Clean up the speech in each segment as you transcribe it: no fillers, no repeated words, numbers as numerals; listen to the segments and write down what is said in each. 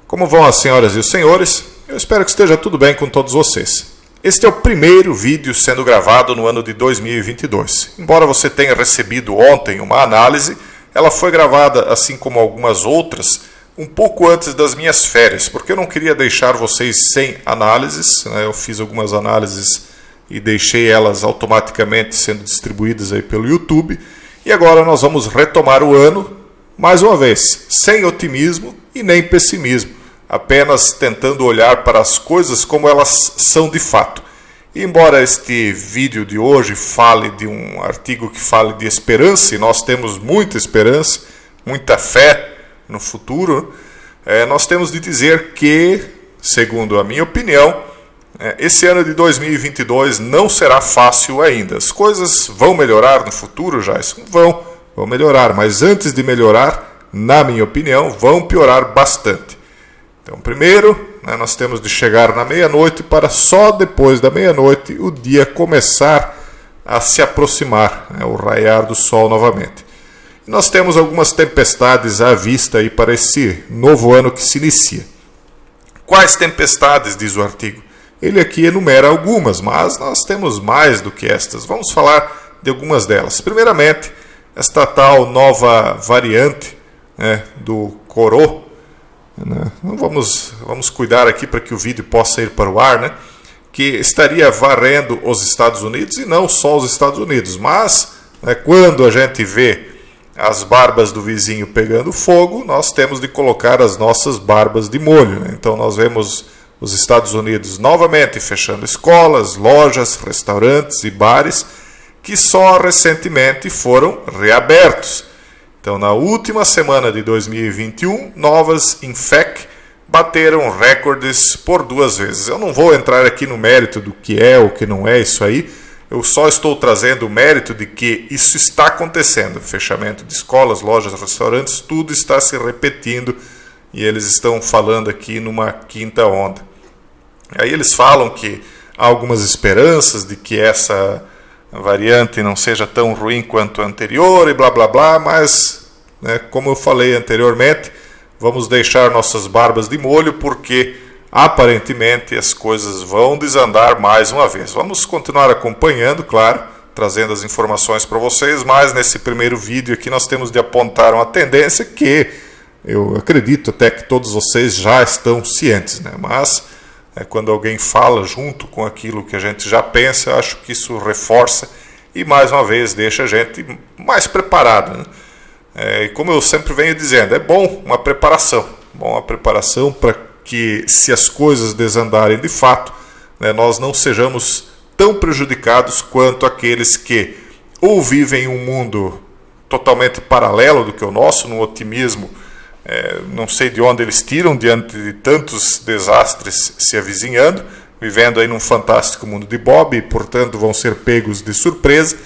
Como vão as senhoras e os senhores? Eu espero que esteja tudo bem com todos vocês. Este é o primeiro vídeo sendo gravado no ano de 2022. Embora você tenha recebido ontem uma análise, ela foi gravada, assim como algumas outras, um pouco antes das minhas férias, porque eu não queria deixar vocês sem análises, né? Eu fiz algumas análises e deixei elas automaticamente sendo distribuídas aí pelo YouTube. E agora nós vamos retomar o ano, mais uma vez, sem otimismo e nem pessimismo, apenas tentando olhar para as coisas como elas são de fato. E embora este vídeo de hoje fale de um artigo que fale de esperança, e nós temos muita esperança, muita fé no futuro, nós temos de dizer que, segundo a minha opinião, esse ano de 2022 não será fácil ainda. As coisas vão melhorar no futuro, Jason? Vão melhorar, mas antes de melhorar, na minha opinião, vão piorar bastante. Então, primeiro, nós temos de chegar na meia-noite para só depois da meia-noite o dia começar a se aproximar, o raiar do sol novamente. E nós temos algumas tempestades à vista aí para esse novo ano que se inicia. Quais tempestades, diz o artigo? Ele aqui enumera algumas, mas nós temos mais do que estas. Vamos falar de algumas delas. Primeiramente, esta tal nova variante do Coro. Vamos cuidar aqui para que o vídeo possa ir para o ar, que estaria varrendo os Estados Unidos, e não só os Estados Unidos, mas quando a gente vê as barbas do vizinho pegando fogo, nós temos de colocar as nossas barbas de molho. Então nós vemos os Estados Unidos novamente fechando escolas, lojas, restaurantes e bares que só recentemente foram reabertos. Então, na última semana de 2021, novas INFEC bateram recordes por 2 vezes. Eu não vou entrar aqui no mérito do que é ou que não é isso aí, eu só estou trazendo o mérito de que isso está acontecendo. Fechamento de escolas, lojas, restaurantes, tudo está se repetindo e eles estão falando aqui numa quinta onda. Aí eles falam que há algumas esperanças de que essa variante não seja tão ruim quanto a anterior e blá blá blá, mas como eu falei anteriormente, vamos deixar nossas barbas de molho porque aparentemente as coisas vão desandar mais uma vez. Vamos continuar acompanhando, claro, trazendo as informações para vocês, mas nesse primeiro vídeo aqui nós temos de apontar uma tendência que eu acredito até que todos vocês já estão cientes, mas quando alguém fala junto com aquilo que a gente já pensa, eu acho que isso reforça e mais uma vez deixa a gente mais preparado. E como eu sempre venho dizendo, é bom uma preparação para que, se as coisas desandarem de fato, nós não sejamos tão prejudicados quanto aqueles que ou vivem em um mundo totalmente paralelo do que o nosso, num otimismo, não sei de onde eles tiram diante de tantos desastres se avizinhando, vivendo aí num fantástico mundo de Bob e, portanto, vão ser pegos de surpresa,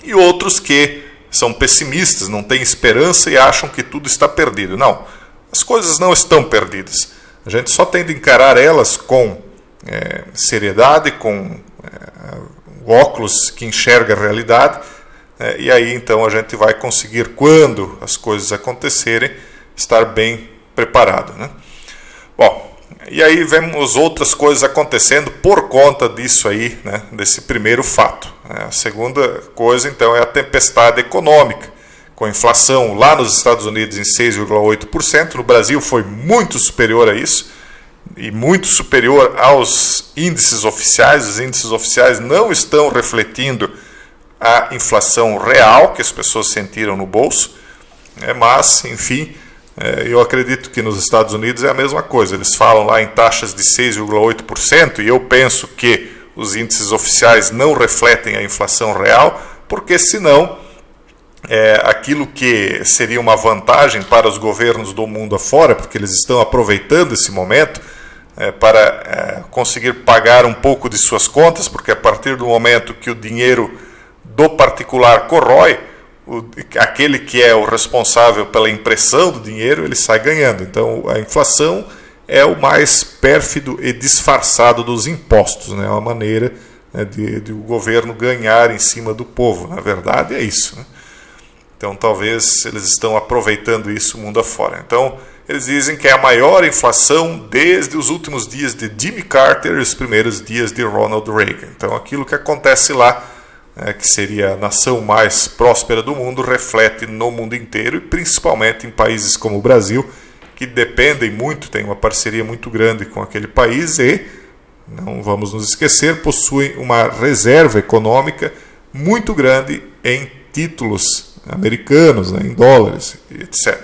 e outros que são pessimistas, não têm esperança e acham que tudo está perdido. Não, as coisas não estão perdidas. A gente só tem de encarar elas com seriedade, com óculos que enxerga a realidade, e aí então a gente vai conseguir, quando as coisas acontecerem, estar bem preparado. Bom, e aí vemos outras coisas acontecendo por conta disso aí, desse primeiro fato. A segunda coisa, então, é a tempestade econômica, com inflação lá nos Estados Unidos em 6,8%, no Brasil foi muito superior a isso, e muito superior aos índices oficiais. Os índices oficiais não estão refletindo a inflação real que as pessoas sentiram no bolso, mas, enfim, eu acredito que nos Estados Unidos é a mesma coisa. Eles falam lá em taxas de 6,8% e eu penso que os índices oficiais não refletem a inflação real, porque senão aquilo que seria uma vantagem para os governos do mundo afora, porque eles estão aproveitando esse momento para conseguir pagar um pouco de suas contas, porque a partir do momento que o dinheiro do particular corrói, aquele que é o responsável pela impressão do dinheiro, ele sai ganhando. Então a inflação é o mais pérfido e disfarçado dos impostos, é uma maneira de o governo ganhar em cima do povo. Na verdade é isso. Então talvez eles estão aproveitando isso mundo afora. Então eles dizem que é a maior inflação desde os últimos dias de Jimmy Carter e os primeiros dias de Ronald Reagan. Então aquilo que acontece lá, que seria a nação mais próspera do mundo, reflete no mundo inteiro e principalmente em países como o Brasil, que dependem muito, tem uma parceria muito grande com aquele país e, não vamos nos esquecer, possuem uma reserva econômica muito grande em títulos americanos, em dólares, etc.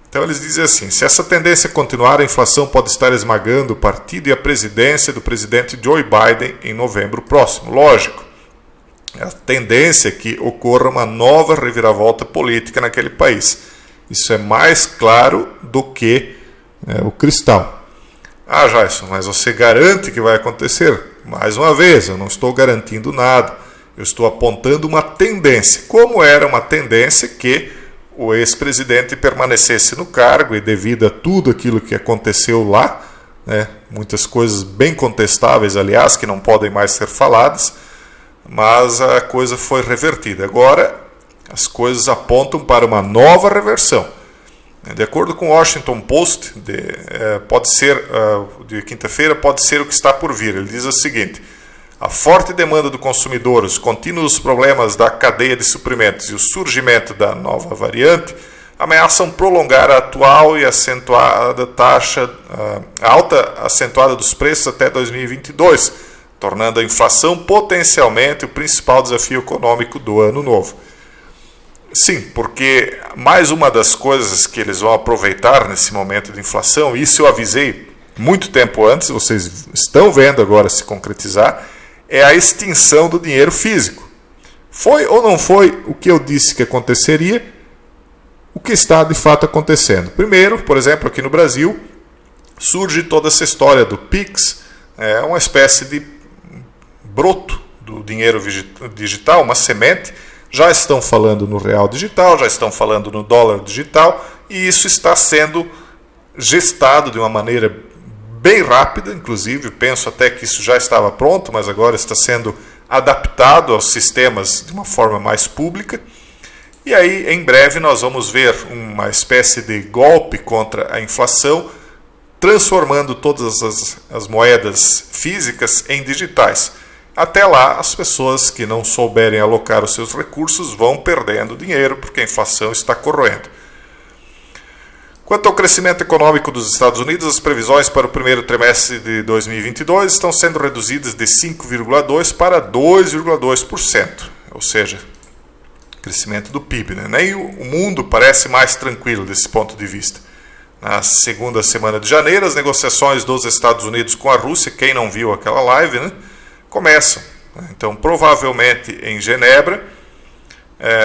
Então eles dizem assim, se essa tendência continuar, a inflação pode estar esmagando o partido e a presidência do presidente Joe Biden em novembro próximo. Lógico, a tendência é que ocorra uma nova reviravolta política naquele país. Isso é mais claro do que o cristal. Ah, Jason, mas você garante que vai acontecer? Mais uma vez, eu não estou garantindo nada. Eu estou apontando uma tendência. Como era uma tendência que o ex-presidente permanecesse no cargo e devido a tudo aquilo que aconteceu lá, muitas coisas bem contestáveis, aliás, que não podem mais ser faladas, mas a coisa foi revertida. Agora, as coisas apontam para uma nova reversão. De acordo com o Washington Post, de quinta-feira, pode ser o que está por vir. Ele diz o seguinte: a forte demanda do consumidor, os contínuos problemas da cadeia de suprimentos e o surgimento da nova variante ameaçam prolongar a atual e acentuada alta acentuada dos preços até 2022, tornando a inflação potencialmente o principal desafio econômico do ano novo. Sim, porque mais uma das coisas que eles vão aproveitar nesse momento de inflação, isso eu avisei muito tempo antes, vocês estão vendo agora se concretizar, é a extinção do dinheiro físico. Foi ou não foi o que eu disse que aconteceria, o que está de fato acontecendo? Primeiro, por exemplo, aqui no Brasil, surge toda essa história do Pix, uma espécie de broto do dinheiro digital, uma semente. Já estão falando no real digital, já estão falando no dólar digital, e isso está sendo gestado de uma maneira bem rápida, inclusive penso até que isso já estava pronto, mas agora está sendo adaptado aos sistemas de uma forma mais pública. E aí, em breve, nós vamos ver uma espécie de golpe contra a inflação, transformando todas as moedas físicas em digitais. Até lá, as pessoas que não souberem alocar os seus recursos vão perdendo dinheiro, porque a inflação está corroendo. Quanto ao crescimento econômico dos Estados Unidos, as previsões para o primeiro trimestre de 2022 estão sendo reduzidas de 5,2% para 2,2%, ou seja, crescimento do PIB. Nem o mundo parece mais tranquilo desse ponto de vista. Na segunda semana de janeiro, as negociações dos Estados Unidos com a Rússia, quem não viu aquela live, começam. Então, provavelmente em Genebra,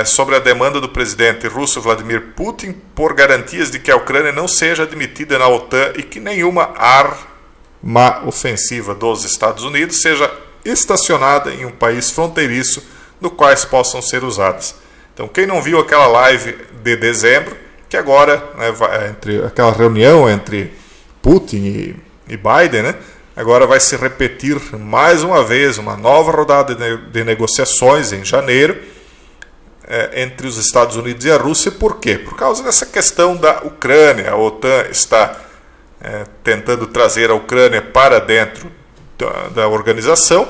sobre a demanda do presidente russo Vladimir Putin por garantias de que a Ucrânia não seja admitida na OTAN e que nenhuma arma ofensiva dos Estados Unidos seja estacionada em um país fronteiriço no quais possam ser usadas. Então, quem não viu aquela live de dezembro, que agora, entre aquela reunião entre Putin e Biden, agora vai se repetir mais uma vez uma nova rodada de negociações em janeiro, entre os Estados Unidos e a Rússia. Por quê? Por causa dessa questão da Ucrânia. A OTAN está tentando trazer a Ucrânia para dentro da organização.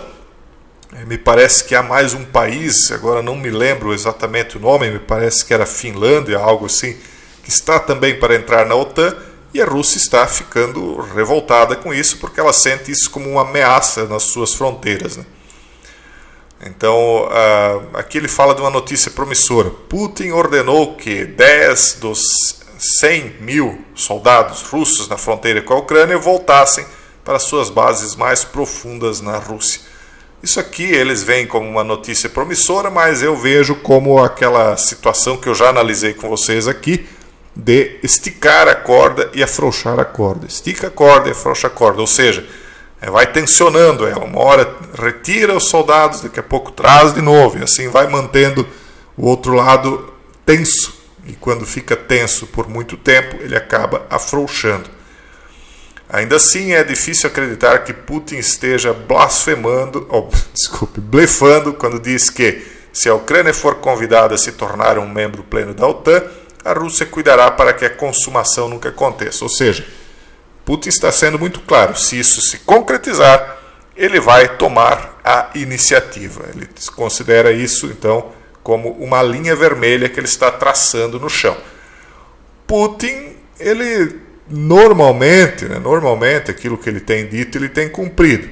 Me parece que há mais um país, agora não me lembro exatamente o nome, me parece que era Finlândia, algo assim, que está também para entrar na OTAN, e a Rússia está ficando revoltada com isso, porque ela sente isso como uma ameaça nas suas fronteiras. Então, aqui ele fala de uma notícia promissora. Putin ordenou que 10 dos 100 mil soldados russos na fronteira com a Ucrânia voltassem para suas bases mais profundas na Rússia. Isso aqui eles veem como uma notícia promissora, mas eu vejo como aquela situação que eu já analisei com vocês aqui, de esticar a corda e afrouxar a corda. Estica a corda e afrouxa a corda, ou seja, vai tensionando ela. Uma hora retira os soldados, daqui a pouco traz de novo, e assim vai mantendo o outro lado tenso. E quando fica tenso por muito tempo, ele acaba afrouxando. Ainda assim, é difícil acreditar que Putin esteja blefando quando diz que, se a Ucrânia for convidada a se tornar um membro pleno da OTAN, a Rússia cuidará para que a consumação nunca aconteça. Ou seja, Putin está sendo muito claro, se isso se concretizar, ele vai tomar a iniciativa. Ele considera isso, então, como uma linha vermelha que ele está traçando no chão. Putin, ele normalmente, aquilo que ele tem dito, ele tem cumprido.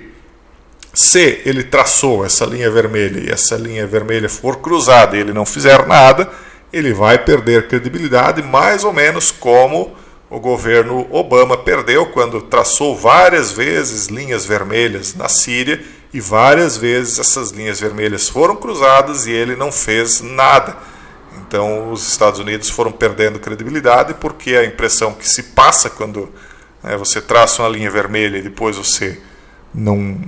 Se ele traçou essa linha vermelha e essa linha vermelha for cruzada e ele não fizer nada, ele vai perder credibilidade, mais ou menos como o governo Obama perdeu quando traçou várias vezes linhas vermelhas na Síria e várias vezes essas linhas vermelhas foram cruzadas e ele não fez nada. Então os Estados Unidos foram perdendo credibilidade porque a impressão que se passa quando você traça uma linha vermelha e depois você não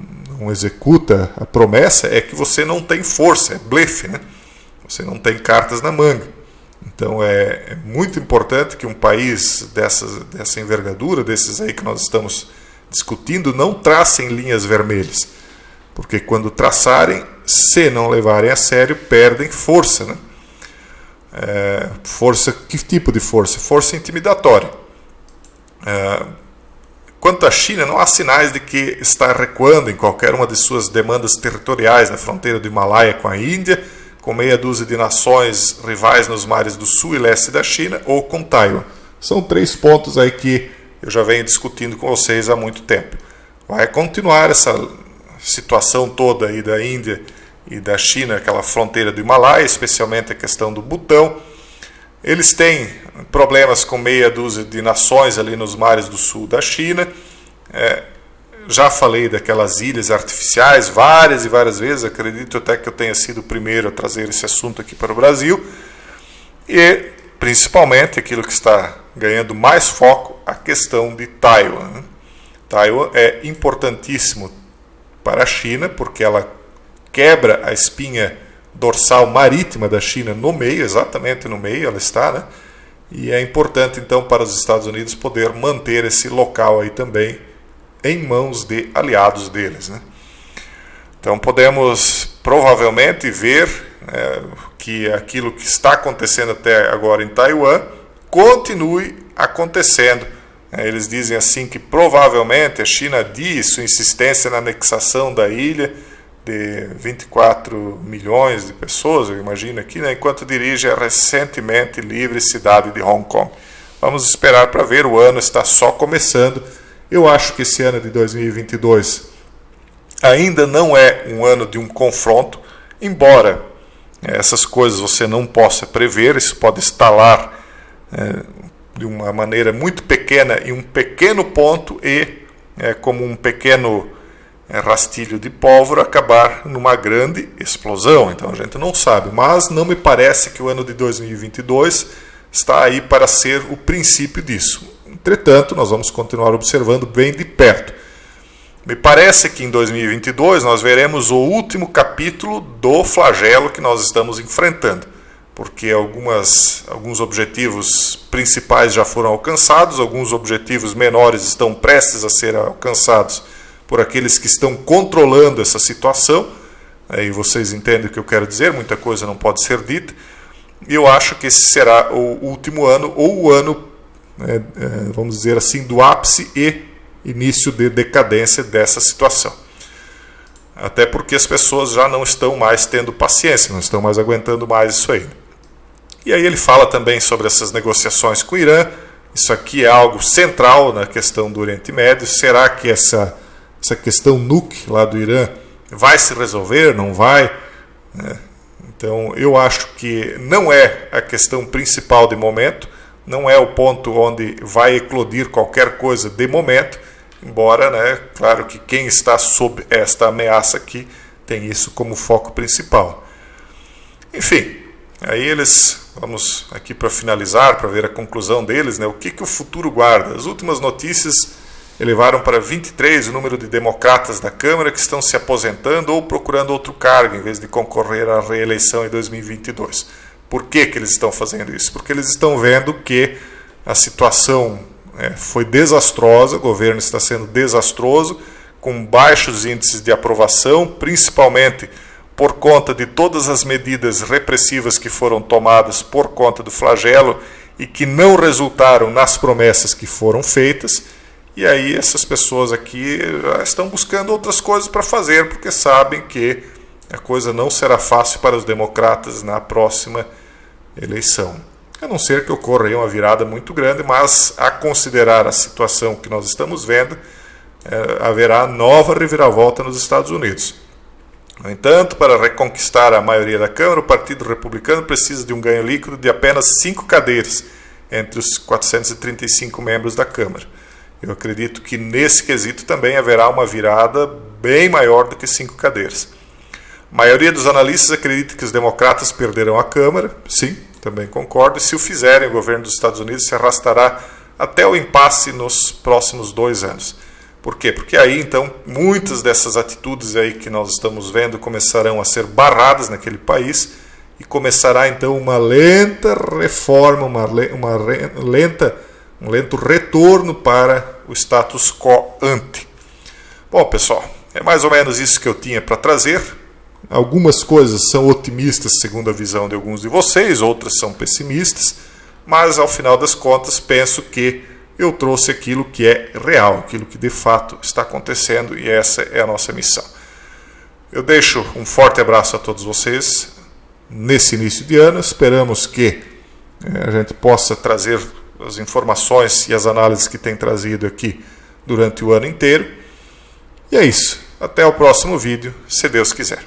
executa a promessa é que você não tem força, é blefe, né? Você não tem cartas na manga. Então é muito importante que um país dessa envergadura, desses aí que nós estamos discutindo, não tracem linhas vermelhas. Porque quando traçarem, se não levarem a sério, perdem força, né? Força, que tipo de força? Força intimidatória. Quanto à China, não há sinais de que está recuando em qualquer uma de suas demandas territoriais na fronteira do Himalaia com a Índia, com meia dúzia de nações rivais nos mares do sul e leste da China ou com Taiwan. São 3 pontos aí que eu já venho discutindo com vocês há muito tempo. Vai continuar essa situação toda aí da Índia e da China, aquela fronteira do Himalaia, especialmente a questão do Butão. Eles têm problemas com meia dúzia de nações ali nos mares do sul da China. Já falei daquelas ilhas artificiais várias e várias vezes, acredito até que eu tenha sido o primeiro a trazer esse assunto aqui para o Brasil. E, principalmente, aquilo que está ganhando mais foco, a questão de Taiwan. Taiwan é importantíssimo para a China, porque ela quebra a espinha dorsal marítima da China no meio, exatamente no meio ela está, né? E é importante, então, para os Estados Unidos poder manter esse local aí também em mãos de aliados deles, né? Então podemos provavelmente ver que aquilo que está acontecendo até agora em Taiwan continue acontecendo. Eles dizem assim que provavelmente a China adia sua insistência na anexação da ilha de 24 milhões de pessoas, eu imagino aqui, né, enquanto dirige a recentemente livre cidade de Hong Kong. Vamos esperar para ver, o ano está só começando. Eu acho que esse ano de 2022 ainda não é um ano de um confronto, embora essas coisas você não possa prever, isso pode estalar de uma maneira muito pequena em um pequeno ponto e, como um pequeno rastilho de pólvora, acabar numa grande explosão. Então a gente não sabe, mas não me parece que o ano de 2022 está aí para ser o princípio disso. Entretanto, nós vamos continuar observando bem de perto. Me parece que em 2022 nós veremos o último capítulo do flagelo que nós estamos enfrentando, porque alguns objetivos principais já foram alcançados, alguns objetivos menores estão prestes a ser alcançados por aqueles que estão controlando essa situação. Aí vocês entendem o que eu quero dizer, muita coisa não pode ser dita. E eu acho que esse será o último ano, ou o ano, vamos dizer assim, do ápice e início de decadência dessa situação. Até porque as pessoas já não estão mais tendo paciência, não estão mais aguentando mais isso aí. E aí ele fala também sobre essas negociações com o Irã. Isso aqui é algo central na questão do Oriente Médio. Será que essa questão nuke lá do Irã vai se resolver? Não vai? Então eu acho que não é a questão principal de momento, não é o ponto onde vai eclodir qualquer coisa de momento, embora, claro que quem está sob esta ameaça aqui tem isso como foco principal. Enfim, aí vamos aqui para finalizar, para ver a conclusão deles, o que o futuro guarda. As últimas notícias elevaram para 23 o número de democratas da Câmara que estão se aposentando ou procurando outro cargo em vez de concorrer à reeleição em 2022. Por que eles estão fazendo isso? Porque eles estão vendo que a situação foi desastrosa, o governo está sendo desastroso, com baixos índices de aprovação, principalmente por conta de todas as medidas repressivas que foram tomadas por conta do flagelo e que não resultaram nas promessas que foram feitas. E aí essas pessoas aqui estão buscando outras coisas para fazer, porque sabem que a coisa não será fácil para os democratas na próxima eleição. A não ser que ocorra aí uma virada muito grande, mas a considerar a situação que nós estamos vendo, haverá nova reviravolta nos Estados Unidos. No entanto, para reconquistar a maioria da Câmara, o Partido Republicano precisa de um ganho líquido de apenas 5 cadeiras entre os 435 membros da Câmara. Eu acredito que nesse quesito também haverá uma virada bem maior do que 5 cadeiras. A maioria dos analistas acredita que os democratas perderão a Câmara. Sim, também concordo. E se o fizerem, o governo dos Estados Unidos se arrastará até o impasse nos próximos 2 anos. Por quê? Porque aí, então, muitas dessas atitudes aí que nós estamos vendo começarão a ser barradas naquele país e começará, então, uma lenta reforma, um lento retorno para o status quo ante. Bom, pessoal, é mais ou menos isso que eu tinha para trazer. Algumas coisas são otimistas, segundo a visão de alguns de vocês, outras são pessimistas, mas, ao final das contas, penso que eu trouxe aquilo que é real, aquilo que de fato está acontecendo, e essa é a nossa missão. Eu deixo um forte abraço a todos vocês nesse início de ano. Esperamos que a gente possa trazer as informações e as análises que tem trazido aqui durante o ano inteiro. E é isso. Até o próximo vídeo, se Deus quiser.